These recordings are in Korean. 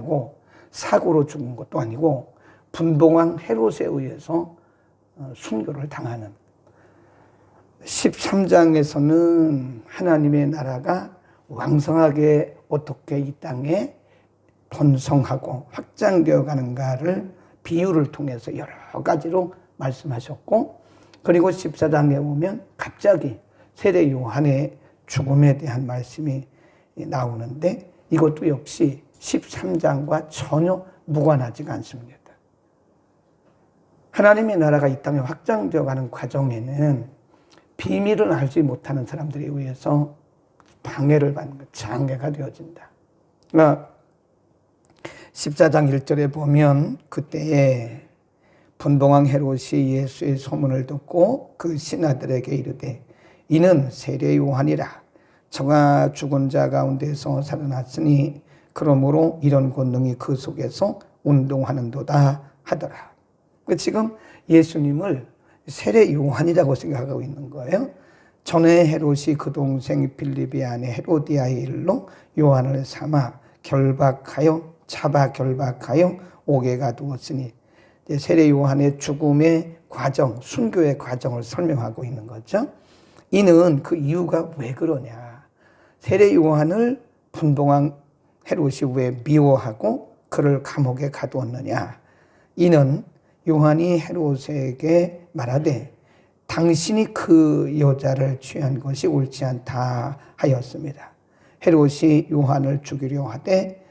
아니고 사고로 죽은 것도 아니고 분봉왕 헤롯에 의해서 순교를 당하는 13장에서는 하나님의 나라가 왕성하게 어떻게 이 땅에 번성하고 확장되어 가는가를 비유를 통해서 여러 가지로 말씀하셨고, 그리고 14장에 보면 갑자기 세례 요한의 죽음에 대한 말씀이 나오는데 이것도 역시 13장과 전혀 무관하지가 않습니다. 하나님의 나라가 이 땅에 확장되어 가는 과정에는 비밀을 알지 못하는 사람들에 의해서 방해를 받는 것, 장애가 되어진다. 그러니까 14장 1절에 보면 그때에 분봉왕 헤롯이 예수의 소문을 듣고 그 신하들에게 이르되 이는 세례 요한이라. 저가 죽은 자 가운데서 살아났으니 그러므로 이런 권능이 그 속에서 운동하는도다 하더라. 지금 예수님을 세례 요한이라고 생각하고 있는 거예요. 전에 헤롯이 그 동생 빌립의 아내 헤로디아의 일로 요한을 삼아 잡아 결박하여 옥에 가두었으니 세례 요한의 죽음의 과정, 순교의 과정을 설명하고 있는 거죠. 이는 그 이유가 왜 그러냐. 세례 요한을 분봉왕 헤롯이 왜 미워하고 그를 감옥에 가두었느냐. 이는 요한이 헤롯에게 말하되 당신이 그 여자를 취한 것이 옳지 않다 하였습니다. 헤롯이 요한을 죽이려 하되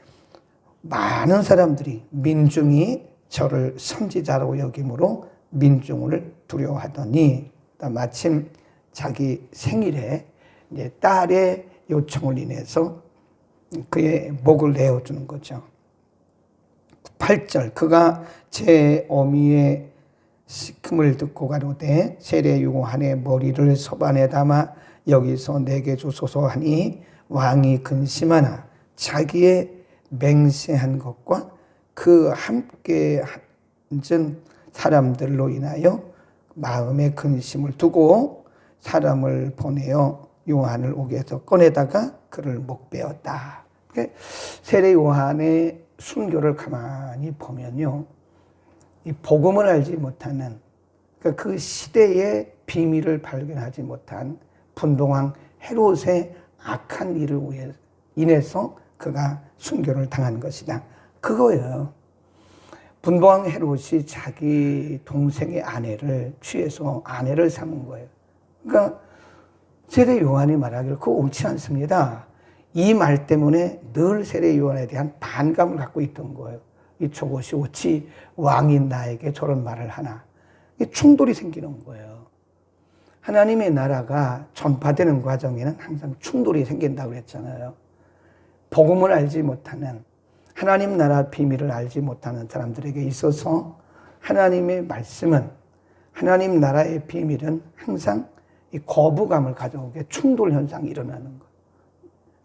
많은 사람들이 민중이 저를 선지자로 여김으로 민중을 두려워하더니 마침 자기 생일에 딸의 요청을 인해서 그의 목을 내어주는 거죠. 8절 그가 제 어미의 시큼을 듣고 가로되 세례 요한의 머리를 서반에 담아 여기서 내게 주소서 하니 왕이 근심하나 자기의 맹세한 것과 그 함께 앉은 사람들로 인하여 마음의 근심을 두고 사람을 보내어 요한을 옥에서 꺼내다가 그를 목베었다. 세례 요한의 순교를 가만히 보면요, 이 복음을 알지 못하는, 그러니까 그 시대의 비밀을 발견하지 못한 분봉왕 헤롯의 악한 일을 인해서 그가 순교를 당한 것이다. 그거예요. 분봉왕 헤롯이 자기 동생의 아내를 취해서 아내를 삼은 거예요. 그러니까 세례 요한이 말하기를 그거 옳지 않습니다. 이 말 때문에 늘 세례 요한에 대한 반감을 갖고 있던 거예요. 이 저것이 어찌 왕인 나에게 저런 말을 하나. 충돌이 생기는 거예요. 하나님의 나라가 전파되는 과정에는 항상 충돌이 생긴다고 그랬잖아요. 복음을 알지 못하는, 하나님 나라 비밀을 알지 못하는 사람들에게 있어서 하나님의 말씀은, 하나님 나라의 비밀은 항상 이 거부감을 가져오게 충돌 현상이 일어나는 거예요.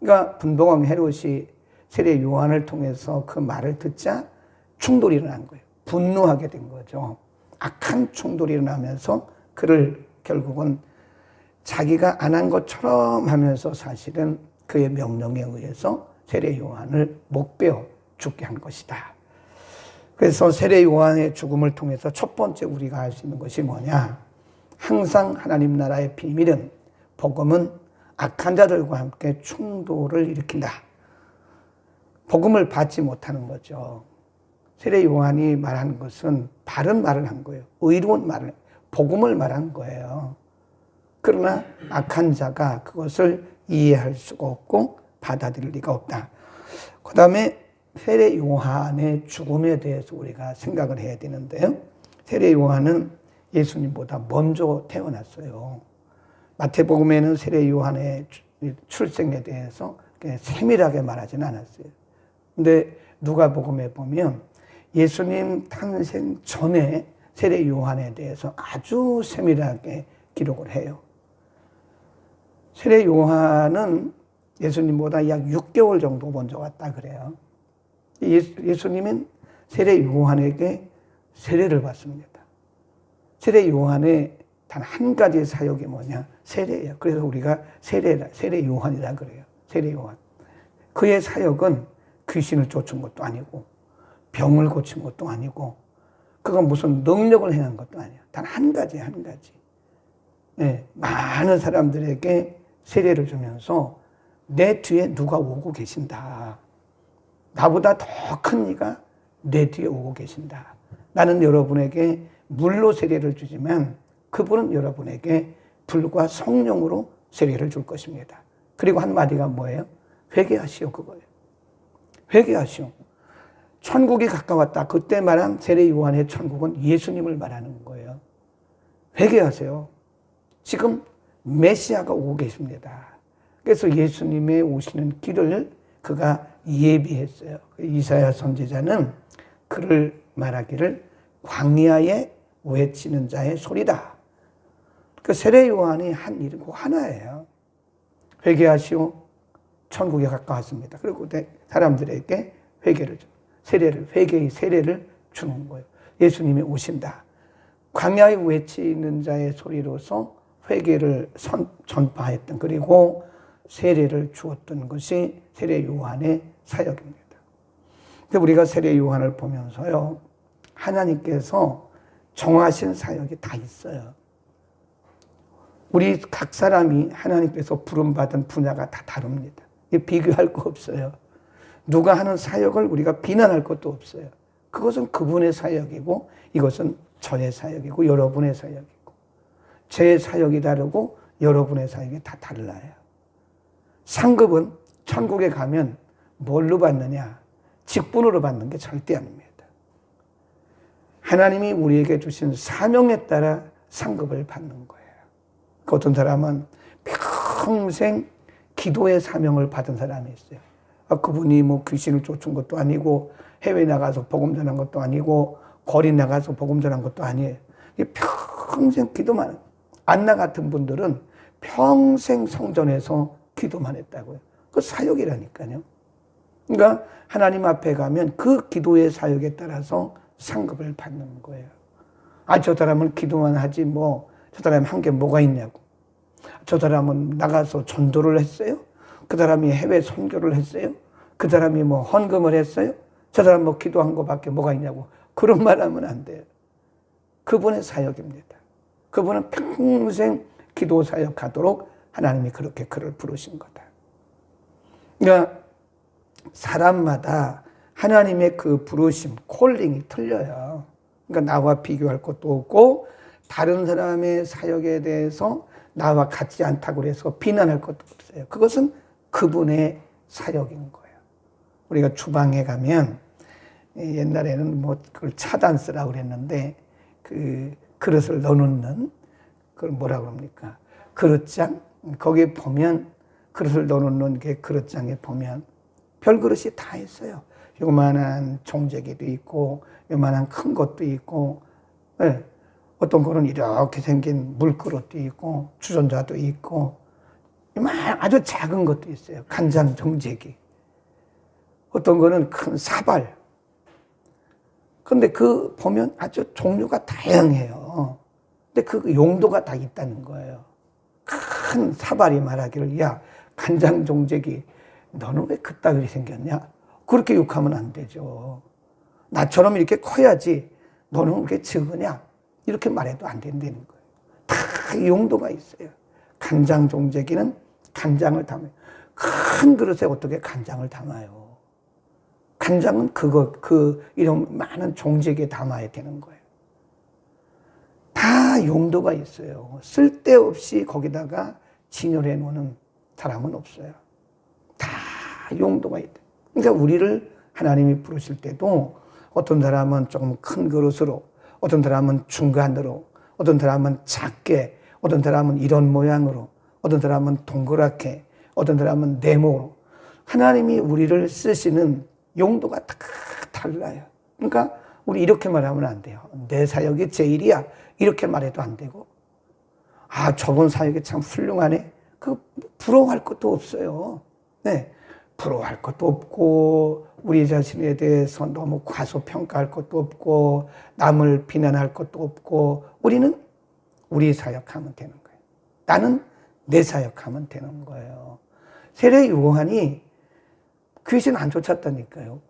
그러니까 분봉왕 헤롯이 세례 요한을 통해서 그 말을 듣자 충돌이 일어난 거예요. 분노하게 된 거죠. 악한 충돌이 일어나면서 그를 결국은 자기가 안 한 것처럼 하면서 사실은 그의 명령에 의해서 세례 요한을 목베어 죽게 한 것이다. 그래서 세례 요한의 죽음을 통해서 첫 번째 우리가 알 수 있는 것이 뭐냐. 항상 하나님 나라의 비밀은, 복음은 악한 자들과 함께 충돌을 일으킨다. 복음을 받지 못하는 거죠. 세례 요한이 말한 것은 바른 말을 한 거예요. 의로운 말을, 복음을 말한 거예요. 그러나 악한 자가 그것을 이해할 수가 없고 받아들일 리가 없다. 그 다음에 세례 요한의 죽음에 대해서 우리가 생각을 해야 되는데요. 세례 요한은 예수님보다 먼저 태어났어요. 마태복음에는 세례 요한의 출생에 대해서 세밀하게 말하지는 않았어요. 근데 누가복음에 보면 예수님 탄생 전에 세례 요한에 대해서 아주 세밀하게 기록을 해요. 세례 요한은 예수님보다 약 6개월 정도 먼저 왔다 그래요. 예수님은 세례 요한에게 세례를 받습니다. 세례 요한의 단 한 가지 사역이 뭐냐? 세례예요. 그래서 우리가 세례 요한이라 그래요. 세례 요한. 그의 사역은 귀신을 쫓은 것도 아니고 병을 고친 것도 아니고 그건 무슨 능력을 행한 것도 아니야. 단 한 가지, 한 가지. 예, 많은 사람들에게 세례를 주면서 내 뒤에 누가 오고 계신다. 나보다 더 큰 이가 내 뒤에 오고 계신다. 나는 여러분에게 물로 세례를 주지만 그분은 여러분에게 불과 성령으로 세례를 줄 것입니다. 그리고 한마디가 뭐예요? 회개하시오, 그거예요. 회개하시오. 천국이 가까웠다. 그때 말한 세례 요한의 천국은 예수님을 말하는 거예요. 회개하세요. 지금 메시아가 오고 계십니다. 그래서 예수님의 오시는 길을 그가 예비했어요. 이사야 선지자는 그를 말하기를 광야에 외치는 자의 소리다. 그 세례 요한이 한 일은 꼭 하나예요. 회개하시오. 천국에 가까웠습니다. 그리고 사람들에게 회개를 줘. 회개의 세례를 주는 거예요. 예수님이 오신다. 광야에 외치는 자의 소리로서 회개를 전파했던, 그리고 세례를 주었던 것이 세례 요한의 사역입니다. 근데 우리가 세례 요한을 보면서요, 하나님께서 정하신 사역이 다 있어요. 우리 각 사람이 하나님께서 부름받은 분야가 다 다릅니다. 비교할 거 없어요. 누가 하는 사역을 우리가 비난할 것도 없어요. 그것은 그분의 사역이고 이것은 저의 사역이고 여러분의 사역이고, 제 사역이 다르고 여러분의 사역이 다 달라요. 상급은 천국에 가면 뭘로 받느냐? 직분으로 받는 게 절대 아닙니다. 하나님이 우리에게 주신 사명에 따라 상급을 받는 거예요. 어떤 사람은 평생 기도의 사명을 받은 사람이 있어요. 그분이 뭐 귀신을 쫓은 것도 아니고 해외 나가서 복음 전한 것도 아니고 거리 나가서 복음 전한 것도 아니에요. 평생 기도만 해요. 안나 같은 분들은 평생 성전에서 기도만 했다고요. 그 사역이라니까요. 그러니까 하나님 앞에 가면 그 기도의 사역에 따라서 상급을 받는 거예요. 저 사람은 기도만 하지 저 사람이 한 게 뭐가 있냐고. 저 사람은 나가서 전도를 했어요? 그 사람이 해외 선교를 했어요? 그 사람이 헌금을 했어요? 저 사람 기도한 거밖에 뭐가 있냐고. 그런 말 하면 안 돼요. 그분의 사역입니다. 그분은 평생 기도 사역하도록 하나님이 그렇게 그를 부르신 거다. 그러니까 사람마다 하나님의 그 부르심, 콜링이 틀려요. 그러니까 나와 비교할 것도 없고 다른 사람의 사역에 대해서 나와 같지 않다고 해서 비난할 것도 없어요. 그것은 그분의 사역인 거예요. 우리가 주방에 가면 옛날에는 그걸 차단스라고 그랬는데 그 그릇을 넣어놓는 그걸 뭐라 그럽니까? 그릇장? 거기에 보면 그릇을 넣어놓는 게 그릇장에 보면 별 그릇이 다 있어요. 요만한 종재기도 있고 요만한 큰 것도 있고, 네. 어떤 거는 이렇게 생긴 물그릇도 있고 주전자도 있고 아주 작은 것도 있어요. 간장 정제기. 어떤 거는 큰 사발. 근데 보면 아주 종류가 다양해요. 근데 그 용도가 다 있다는 거예요. 큰 사발이 말하기를, 야, 간장 정제기, 너는 왜 그따위로 생겼냐? 그렇게 욕하면 안 되죠. 나처럼 이렇게 커야지, 너는 왜 이렇게 적으냐? 이렇게 말해도 안 된다는 거예요. 다 용도가 있어요. 간장 종제기는 간장을 담아요. 큰 그릇에 어떻게 간장을 담아요? 간장은 이런 많은 종제기에 담아야 되는 거예요. 다 용도가 있어요. 쓸데없이 거기다가 진열해 놓는 사람은 없어요. 다 용도가 있다. 그러니까 우리를 하나님이 부르실 때도 어떤 사람은 조금 큰 그릇으로, 어떤 사람은 중간으로, 어떤 사람은 작게, 어떤 사람은 이런 모양으로, 어떤 사람은 동그랗게, 어떤 사람은 네모로. 하나님이 우리를 쓰시는 용도가 다 달라요. 그러니까 우리 이렇게 말하면 안 돼요. 내 사역이 제일이야. 이렇게 말해도 안 되고, 저분 사역이 참 훌륭하네. 부러워할 것도 없어요. 네. 부러워할 것도 없고, 우리 자신에 대해서 너무 과소평가할 것도 없고, 남을 비난할 것도 없고, 우리는 우리 사역하면 되는 거예요. 나는 내 사역하면 되는 거예요. 세례 요한이 귀신 안 쫓았다니까요.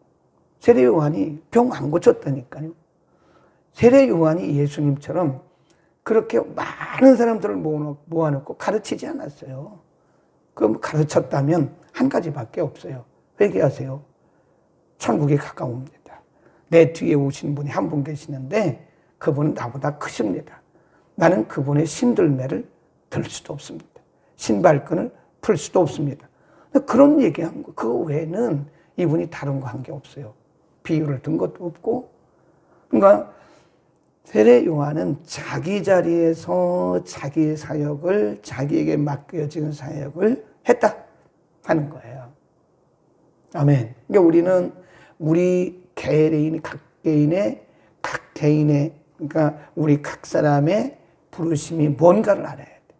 세례 요한이 병 안 고쳤다니까요. 세례 요한이 예수님처럼 그렇게 많은 사람들을 모아놓고 가르치지 않았어요. 그럼 가르쳤다면 한 가지밖에 없어요. 회개하세요. 천국이 가까웁니다. 내 뒤에 오신 분이 한 분 계시는데 그분은 나보다 크십니다. 나는 그분의 신들매를 들 수도 없습니다. 신발끈을 풀 수도 없습니다. 그런 얘기한 거. 그 외에는 이분이 다른 거 한 게 없어요. 비유를 든 것도 없고. 그러니까 세례 요한은 자기 자리에서 자기 사역을, 자기에게 맡겨진 사역을 했다 하는 거예요. 아멘. 그러니까 우리는 우리 개인, 각 개인의, 그러니까 우리 각 사람의 부르심이 뭔가를 알아야 돼.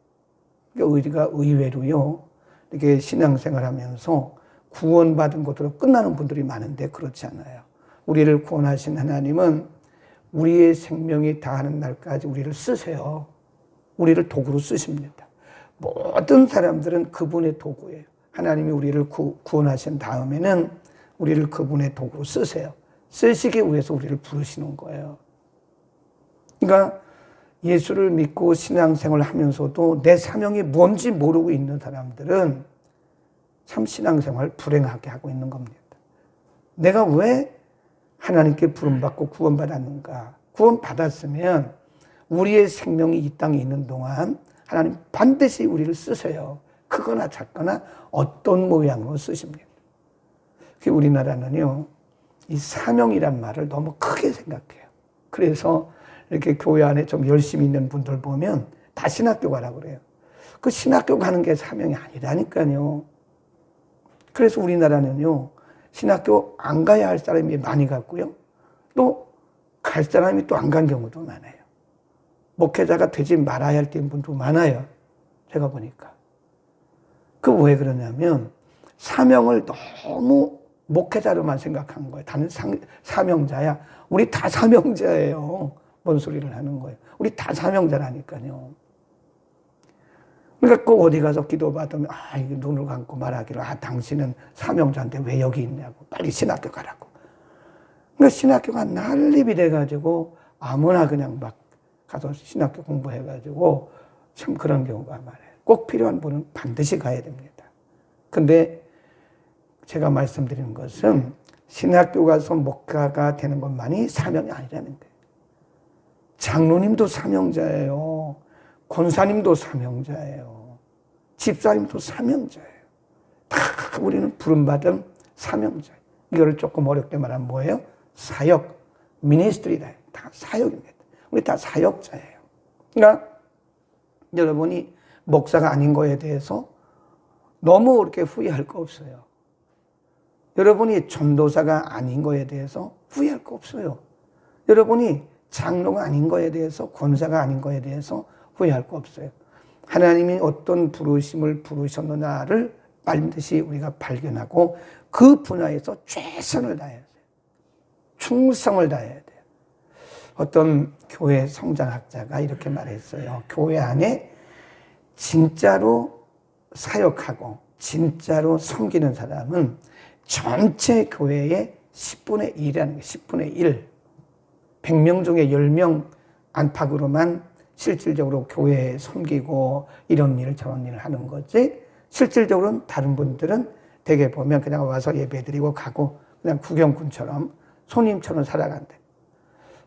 그러니까 우리가 의외로요, 이렇게 신앙생활 하면서 구원받은 것으로 끝나는 분들이 많은데 그렇지 않아요. 우리를 구원하신 하나님은 우리의 생명이 다하는 날까지 우리를 쓰세요. 우리를 도구로 쓰십니다. 모든 사람들은 그분의 도구예요. 하나님이 우리를 구원하신 다음에는 우리를 그분의 도구로 쓰세요. 쓰시기 위해서 우리를 부르시는 거예요. 그러니까 예수를 믿고 신앙생활을 하면서도 내 사명이 뭔지 모르고 있는 사람들은 참 신앙생활 불행하게 하고 있는 겁니다. 내가 왜 하나님께 부름받고 구원받았는가? 구원받았으면 우리의 생명이 이 땅에 있는 동안 하나님 반드시 우리를 쓰세요. 크거나 작거나 어떤 모양으로 쓰십니다. 우리나라는요, 이 사명이란 말을 너무 크게 생각해요. 그래서 이렇게 교회 안에 좀 열심히 있는 분들 보면 다 신학교 가라고 그래요. 그 신학교 가는 게 사명이 아니라니까요. 그래서 우리나라는요, 신학교 안 가야 할 사람이 많이 갔고요. 또 갈 사람이 또 안 간 경우도 많아요. 목회자가 되지 말아야 할 분도 많아요. 제가 보니까. 그 왜 그러냐면 사명을 너무 목회자로만 생각한 거예요. 나는 사명자야. 우리 다 사명자예요. 뭔 소리를 하는 거예요. 우리 다 사명자라니까요. 그러니까 꼭 어디 가서 기도받으면 이게 눈을 감고 말하기를 당신은 사명자인데 왜 여기 있냐고. 빨리 신학교 가라고. 그러니까 신학교가 난립이 돼가지고 아무나 그냥 막 가서 신학교 공부해가지고 참 그런 경우가 많아요. 꼭 필요한 분은 반드시 가야 됩니다. 근데 제가 말씀드리는 것은 신학교 가서 목사가 되는 것만이 사명이 아니라는 거예요. 장로님도 사명자예요. 권사님도 사명자예요. 집사님도 사명자예요. 다 우리는 부름받은 사명자예요. 이거를 조금 어렵게 말하면 뭐예요? 사역, 미니스트리다. 다 사역입니다. 우리 다 사역자예요. 그러니까 여러분이 목사가 아닌 거에 대해서 너무 그렇게 후회할 거 없어요. 여러분이 전도사가 아닌 거에 대해서 후회할 거 없어요. 여러분이 장로가 아닌 거에 대해서, 권사가 아닌 거에 대해서 후회할 거 없어요. 하나님이 어떤 부르심을 부르셨느냐를 반드시 우리가 발견하고 그 분야에서 최선을 다해야 돼요. 충성을 다해야 돼요. 어떤 교회 성장학자가 이렇게 말했어요. 교회 안에 진짜로 사역하고 진짜로 섬기는 사람은 전체 교회의 10분의 1이라는 거예요. 10분의 1. 100명 중에 10명 안팎으로만 실질적으로 교회에 섬기고 이런 일 저런 일을 하는 거지, 실질적으로는 다른 분들은 대개 보면 그냥 와서 예배드리고 가고 그냥 구경꾼처럼 손님처럼 살아간대.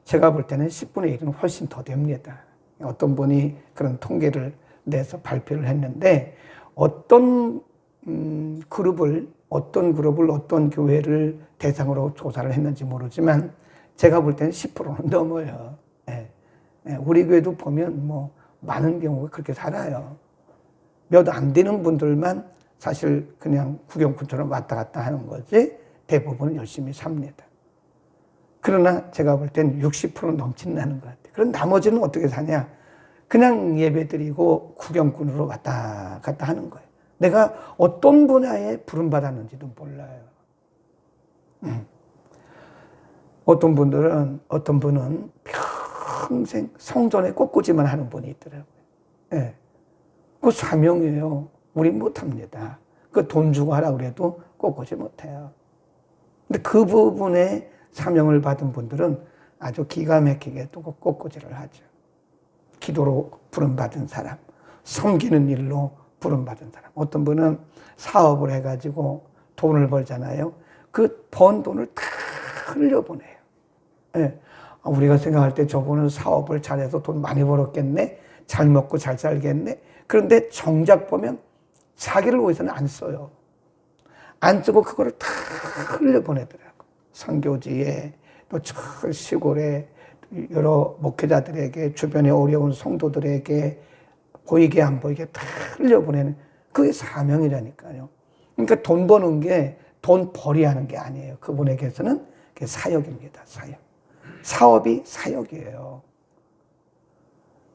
제가 볼 때는 10분의 1은 훨씬 더 됩니다. 어떤 분이 그런 통계를 내서 발표를 했는데 어떤 그룹을 어떤 교회를 대상으로 조사를 했는지 모르지만 제가 볼 때는 10%는 넘어요. 우리 교회도 보면 뭐 많은 경우가 그렇게 살아요. 몇 안 되는 분들만 사실 그냥 구경꾼처럼 왔다 갔다 하는 거지 대부분은 열심히 삽니다. 그러나 제가 볼 때는 60% 넘친다는 것 같아요. 그럼 나머지는 어떻게 사냐? 그냥 예배드리고 구경꾼으로 왔다 갔다 하는 거예요. 내가 어떤 분야에 부름받았는지도 몰라요. 어떤 분은 평생 성전에 꽃꽂이만 하는 분이 있더라고요. 예. 그 사명이에요. 우린 못합니다. 그 돈 주고 하라 그래도 꽃꽂이 못해요. 근데 그 부분에 사명을 받은 분들은 아주 기가 막히게 또 꽃꽂이를 하죠. 기도로 부름받은 사람, 섬기는 일로 부름받은 사람. 어떤 분은 사업을 해가지고 돈을 벌잖아요. 그 번 돈을 다 흘려보내요. 예. 우리가 생각할 때 저분은 사업을 잘해서 돈 많이 벌었겠네. 잘 먹고 잘 살겠네. 그런데 정작 보면 자기를 위해서는 안 써요. 안 쓰고 그거를 다 흘려보내더라고. 선교지에 또 저 시골에 여러 목회자들에게 주변에 어려운 성도들에게 보이게 안 보이게 다 흘려보내는 그게 사명이라니까요. 그러니까 돈 버는 게 돈 벌이 하는 게 아니에요. 그분에게서는 그게 사역입니다. 사역. 사업이 사역이에요.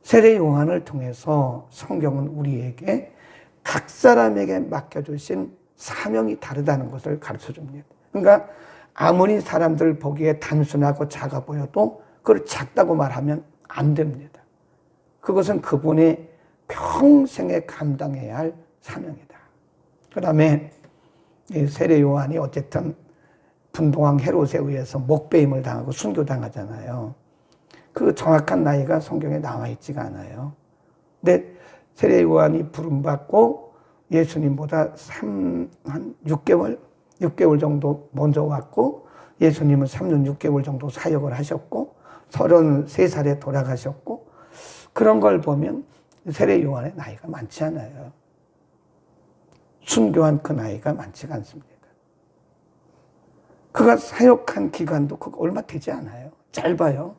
세례 요한을 통해서 성경은 우리에게 각 사람에게 맡겨주신 사명이 다르다는 것을 가르쳐 줍니다. 그러니까 아무리 사람들 보기에 단순하고 작아 보여도 그걸 작다고 말하면 안 됩니다. 그것은 그분의 평생에 감당해야 할 사명이다. 그 다음에 세례 요한이 어쨌든 분봉왕 헤롯에 의해서 목배임을 당하고 순교당하잖아요. 그 정확한 나이가 성경에 나와 있지가 않아요. 근데 세례 요한이 부름받고 예수님보다 한 6개월 정도 먼저 왔고 예수님은 3년 6개월 정도 사역을 하셨고 33살에 돌아가셨고 그런 걸 보면 세례 요한의 나이가 많지 않아요. 순교한 그 나이가 많지가 않습니다. 그가 사역한 기간도 그거 얼마 되지 않아요. 짧아요.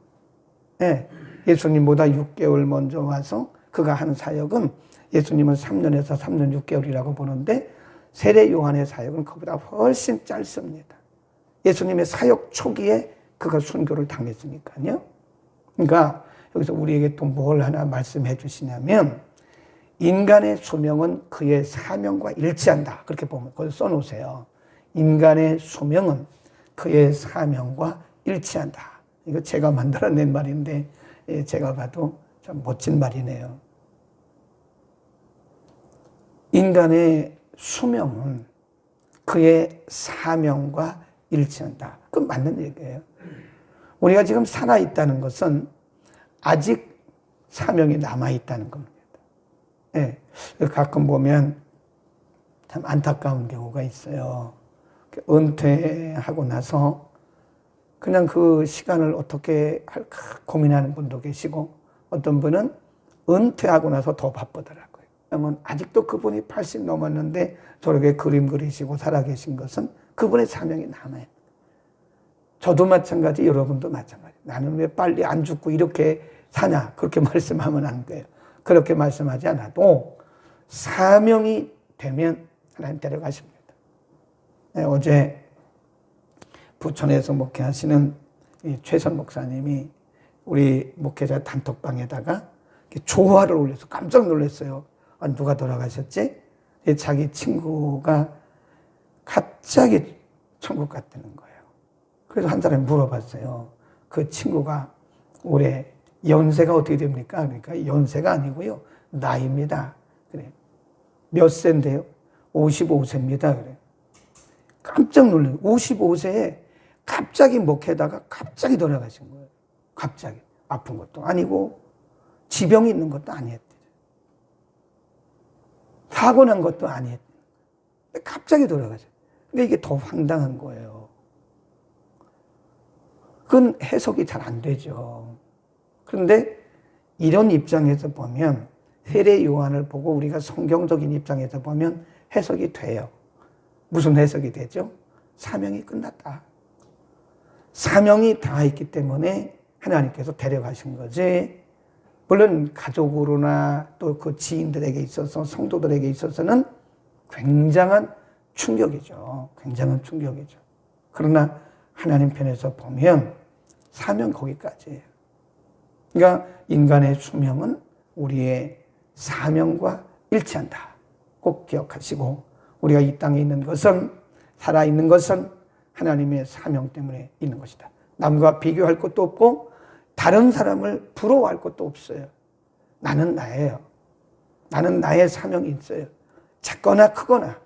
네. 예수님보다 6개월 먼저 와서 그가 하는 사역은 예수님은 3년에서 3년 6개월이라고 보는데 세례 요한의 사역은 그보다 훨씬 짧습니다. 예수님의 사역 초기에 그가 순교를 당했으니까요. 그러니까 여기서 우리에게 또 뭘 하나 말씀해 주시냐면 인간의 수명은 그의 사명과 일치한다. 그렇게 보면 그걸 써놓으세요. 인간의 수명은 그의 사명과 일치한다. 이거 제가 만들어낸 말인데 제가 봐도 참 멋진 말이네요. 인간의 수명은 그의 사명과 일치한다. 그건 맞는 얘기예요. 우리가 지금 살아있다는 것은 아직 사명이 남아있다는 겁니다. 네. 가끔 보면 참 안타까운 경우가 있어요. 은퇴하고 나서 그냥 그 시간을 어떻게 할까 고민하는 분도 계시고 어떤 분은 은퇴하고 나서 더 바쁘더라고요. 그러면 아직도 그분이 80 넘었는데 저렇게 그림 그리시고 살아계신 것은 그분의 사명이 남아요. 저도 마찬가지, 여러분도 마찬가지. 나는 왜 빨리 안 죽고 이렇게 사냐? 그렇게 말씀하면 안 돼요. 그렇게 말씀하지 않아도 사명이 되면 하나님 데려가십니다. 네, 어제 부천에서 목회하시는 최선 목사님이 우리 목회자 단톡방에다가 조화를 올려서 깜짝 놀랐어요. 아, 누가 돌아가셨지? 자기 친구가 갑자기 천국 갔다는 거예요. 그래서 한 사람이 물어봤어요. 그 친구가 올해 연세가 어떻게 됩니까? 그러니까 연세가 아니고요. 나이입니다. 그래. 몇 세인데요? 55세입니다. 그래. 깜짝 놀라요. 55세에 갑자기 목회다가 갑자기 돌아가신 거예요. 갑자기. 아픈 것도 아니고 지병이 있는 것도 아니었대요. 사고 난 것도 아니었대요. 갑자기 돌아가셨어요. 근데 이게 더 황당한 거예요. 그건 해석이 잘 안 되죠. 그런데 이런 입장에서 보면 세례 요한을 보고 우리가 성경적인 입장에서 보면 해석이 돼요. 무슨 해석이 되죠? 사명이 끝났다. 사명이 다 있기 때문에 하나님께서 데려가신 거지. 물론 가족으로나 또 그 지인들에게 있어서 성도들에게 있어서는 굉장한 충격이죠. 굉장한 충격이죠. 그러나 하나님 편에서 보면 사명 거기까지예요. 그러니까 인간의 수명은 우리의 사명과 일치한다. 꼭 기억하시고 우리가 이 땅에 있는 것은 살아있는 것은 하나님의 사명 때문에 있는 것이다. 남과 비교할 것도 없고 다른 사람을 부러워할 것도 없어요. 나는 나예요. 나는 나의 사명이 있어요. 작거나 크거나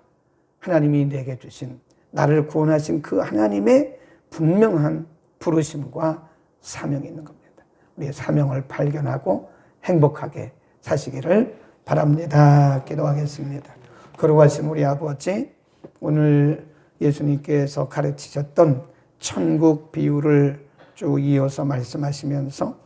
하나님이 내게 주신 나를 구원하신 그 하나님의 분명한 부르심과 사명이 있는 겁니다. 우리의 사명을 발견하고 행복하게 사시기를 바랍니다. 기도하겠습니다. 거룩하신 우리 아버지, 오늘 예수님께서 가르치셨던 천국 비유를 쭉 이어서 말씀하시면서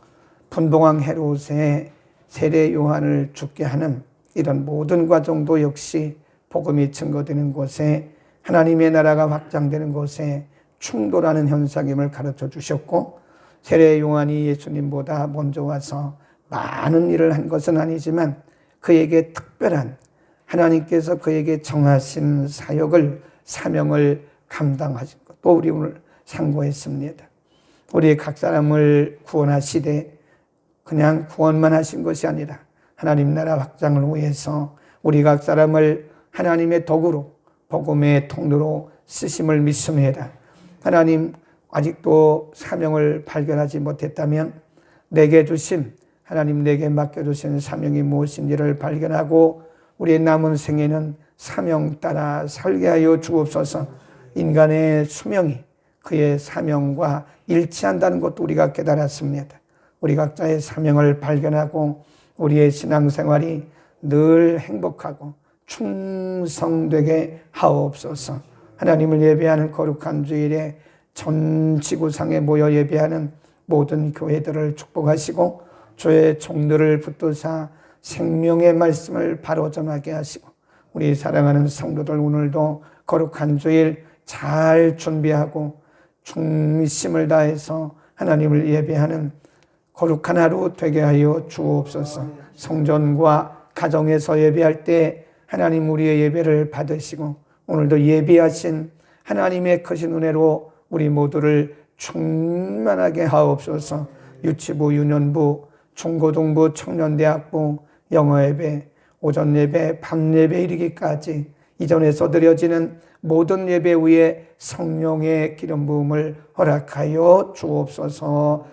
분봉왕 헤롯의 세례 요한을 죽게 하는 이런 모든 과정도 역시 복음이 증거되는 곳에, 하나님의 나라가 확장되는 곳에 충돌하는 현상임을 가르쳐 주셨고, 세례 요한이 예수님보다 먼저 와서 많은 일을 한 것은 아니지만 그에게 특별한 하나님께서 그에게 정하신 사역을, 사명을 감당하신 것도 우리 오늘 상고했습니다. 우리 각 사람을 구원하시되 그냥 구원만 하신 것이 아니라 하나님 나라 확장을 위해서 우리 각 사람을 하나님의 도구로, 복음의 통로로 쓰심을 믿습니다. 하나님, 아직도 사명을 발견하지 못했다면 내게 주신, 하나님 내게 맡겨주신 사명이 무엇인지를 발견하고 우리의 남은 생에는 사명 따라 살게 하여 주옵소서. 인간의 수명이 그의 사명과 일치한다는 것도 우리가 깨달았습니다. 우리 각자의 사명을 발견하고 우리의 신앙생활이 늘 행복하고 충성되게 하옵소서. 하나님을 예배하는 거룩한 주일에 전 지구상에 모여 예배하는 모든 교회들을 축복하시고 주의 종들을 붙드사 생명의 말씀을 바로 전하게 하시고 우리 사랑하는 성도들 오늘도 거룩한 주일 잘 준비하고 중심을 다해서 하나님을 예배하는 거룩한 하루 되게 하여 주옵소서. 성전과 가정에서 예배할 때 하나님 우리의 예배를 받으시고 오늘도 예비하신 하나님의 크신 은혜로 우리 모두를 충만하게 하옵소서. 유치부, 유년부, 중고등부, 청년대학부, 영어예배, 오전예배, 밤예배 이르기까지 이전에서 드려지는 모든 예배 위에 성령의 기름 부음을 허락하여 주옵소서.